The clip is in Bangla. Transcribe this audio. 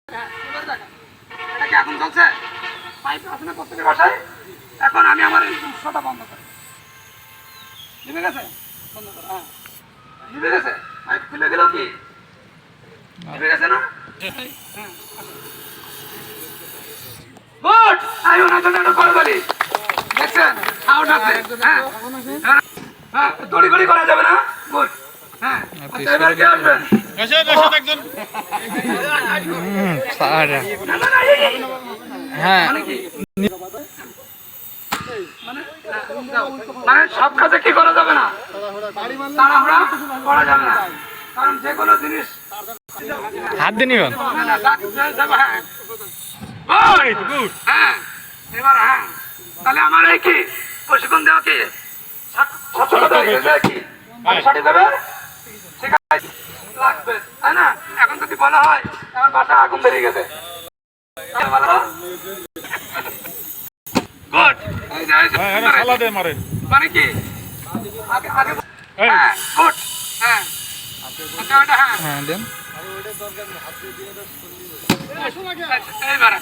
এটা কি আগুন জ্বলছে? পাইপ আছে না প্রত্যেকের বাসায়? এখন আমি আমার এই উৎসটা বন্ধ করি। নিভে গেছে? বন্ধ করো। হ্যাঁ, নিভে গেছে। পাইপ খুলে গেল কি? নিভে গেছে না? গুড। আয়ো না জন্য এটা করে বলি। দেখছেন? আউট আছে। হ্যাঁ। হ্যাঁ, দড়ি গড়ি করা যাবে না? গুড। হ্যাঁ। আচ্ছা, এবার কে আসবে? একজন না, না, না, এই। হ্যাঁ মানে কি? মানে সব কাজে কি করা যাবে না, তাড়াহুড়া করা যাবে না, কারণ যে কোনো জিনিস হাত দিয়ে নিবেন। হ্যাঁ এবার হ্যাঁ, তাহলে আমার এই কি প্রশিক্ষণ দেওয়া কি কি সঠিক হবে লাগবে, তাই না? এখন যদি বলা হয় আমার বাসা আগুন বেরিয়ে গেছে, গুড, মানে কি আগে আগে হ্যাঁ গুড হ্যাঁ আচ্ছা ওটা হ্যাঁ হ্যাঁ দেন। এইবার